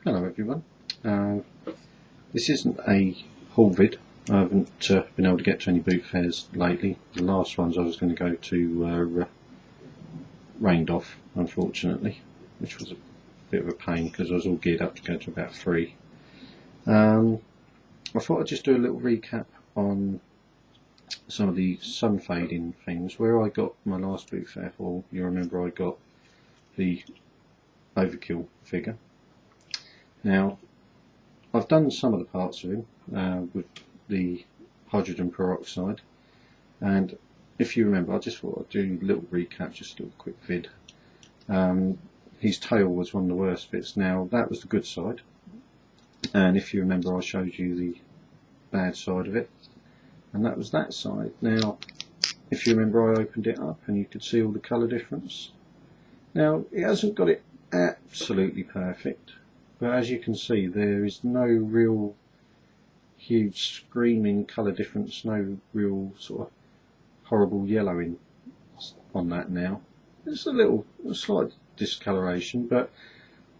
Hello everyone. This isn't a haul vid. I haven't been able to get to any boot fairs lately. The last ones I was going to go to rained off, unfortunately, which was a bit of a pain because I was all geared up to go to about 3. I thought I'd just do a little recap on some of the sun fading things. Where I got my last boot fair haul, you remember I got the Overkill figure. Now, I've done some of the parts of him with the hydrogen peroxide, and if you remember, I just thought I'd do a little recap, just a little quick vid. His tail was one of the worst bits. Now, that was the good side, and if you remember, I showed you the bad side of it, and that was that side. Now, if you remember, I opened it up and you could see all the colour difference. Now, it hasn't got it absolutely perfect, but as you can see, there is no real huge screaming colour difference, no real sort of horrible yellowing on that now. There's a slight discoloration, but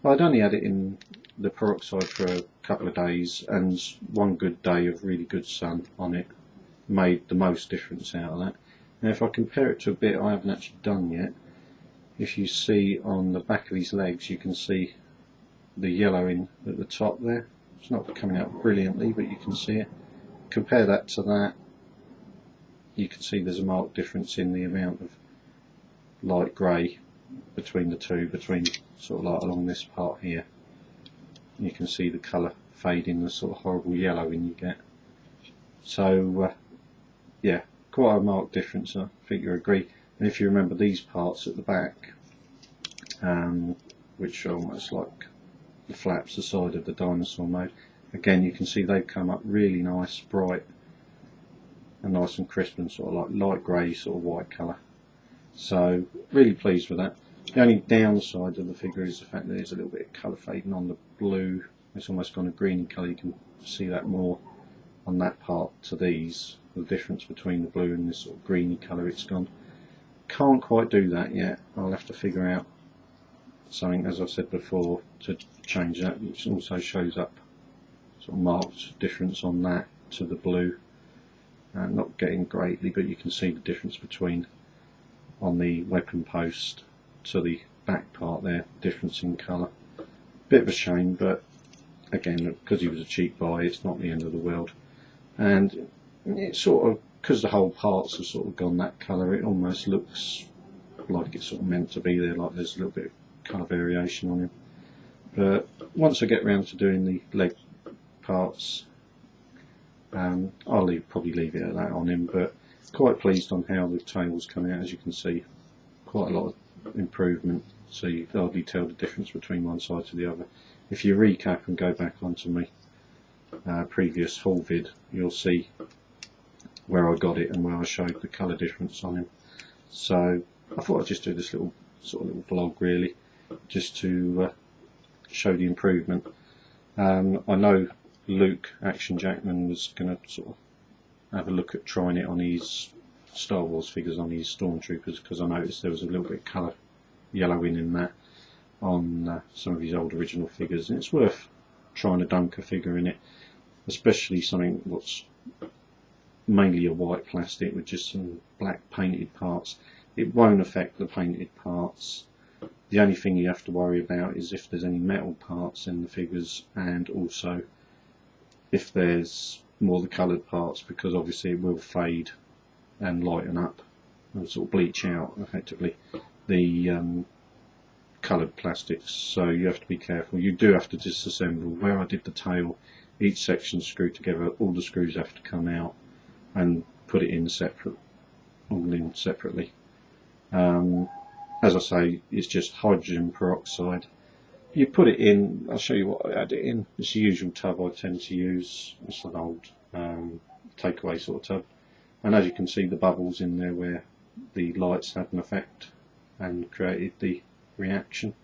I'd only had it in the peroxide for a couple of days, and one good day of really good sun on it made the most difference out of that. Now if I compare it to a bit I haven't actually done yet, if you see on the back of these legs, you can see the yellowing at the top there. It's not coming out brilliantly, but you can see it. Compare that to that, you can see there's a marked difference in the amount of light grey between the two, between sort of like along this part here. You can see the colour fading, the sort of horrible yellowing you get. So yeah, quite a marked difference, I think you agree. And if you remember these parts at the back, which are almost like the flaps, the side of the dinosaur mode, again you can see they've come up really nice, bright and nice and crisp, and sort of like light grey, sort of white colour. So really pleased with that. The only downside of the figure is the fact that there's a little bit of colour fading on the blue. It's almost gone a greeny colour. You can see that more on that part to these, the difference between the blue and this sort of greeny colour it's gone. Can't quite do that yet. I'll have to figure out something, as I've said before, to change that, which also shows up sort of marked difference on that to the blue. Not getting greatly, but you can see the difference between on the weapon post to the back part there, difference in colour. Bit of a shame, but again, because he was a cheap buy, it's not the end of the world. And it's sort of, because the whole parts have sort of gone that colour, it almost looks like it's sort of meant to be there, like there's a little bit of colour variation on him. But once I get round to doing the leg parts, I'll probably leave it at that on him, but quite pleased on how the tail's coming out. As you can see, quite a lot of improvement, so you can hardly tell the difference between one side to the other. If you recap and go back onto my previous haul vid, you'll see where I got it and where I showed the colour difference on him. So I thought I'd just do this little vlog really, just to show the improvement. I know Luke Action Jackman was going to sort of have a look at trying it on his Star Wars figures, on his Stormtroopers, because I noticed there was a little bit of colour yellowing in that on some of his old original figures, and it's worth trying to dunk a figure in it, especially something what's mainly a white plastic with just some black painted parts. It won't affect the painted parts. The only thing you have to worry about is if there's any metal parts in the figures, and also if there's more the coloured parts, because obviously it will fade and lighten up and sort of bleach out effectively the coloured plastics, so you have to be careful. You do have to disassemble. Where I did the tail, each section screwed together, all the screws have to come out and put it in separate, all in separately. As I say, it's just hydrogen peroxide. You put it in, I'll show you what I add it in. It's the usual tub I tend to use. It's an old takeaway sort of tub, and as you can see the bubbles in there where the lights had an effect and created the reaction.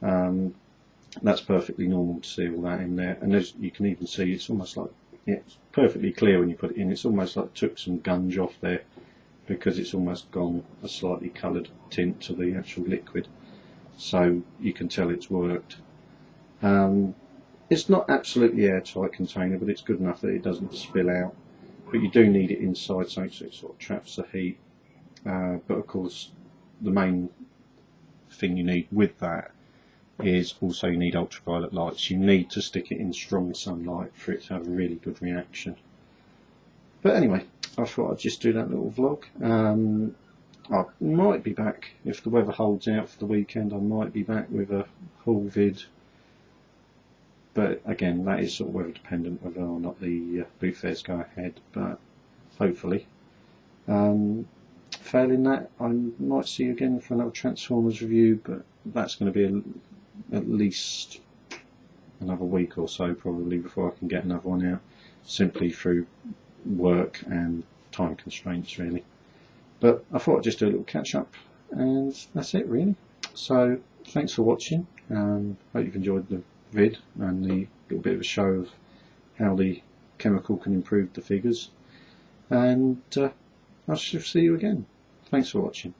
That's perfectly normal to see all that in there, and as you can even see, it's almost like, it's perfectly clear when you put it in. It's almost like it took some gunge off there, because it's almost gone a slightly coloured tint to the actual liquid, so you can tell it's worked. It's not absolutely airtight container, but it's good enough that it doesn't spill out. But you do need it inside so it sort of traps the heat. But of course, the main thing you need with that is also you need ultraviolet lights. You need to stick it in strong sunlight for it to have a really good reaction. But anyway, I thought I'd just do that little vlog. I might be back, if the weather holds out for the weekend, I might be back with a haul vid. But again, that is sort of weather dependent whether or not the boot fairs go ahead, but hopefully. Failing that, I might see you again for another Transformers review, but that's going to be at least another week or so probably before I can get another one out, simply through work and time constraints really. But I thought I'd just do a little catch up, and that's it really. So thanks for watching. Hope you've enjoyed the vid and the little bit of a show of how the chemical can improve the figures, and I shall see you again. Thanks for watching.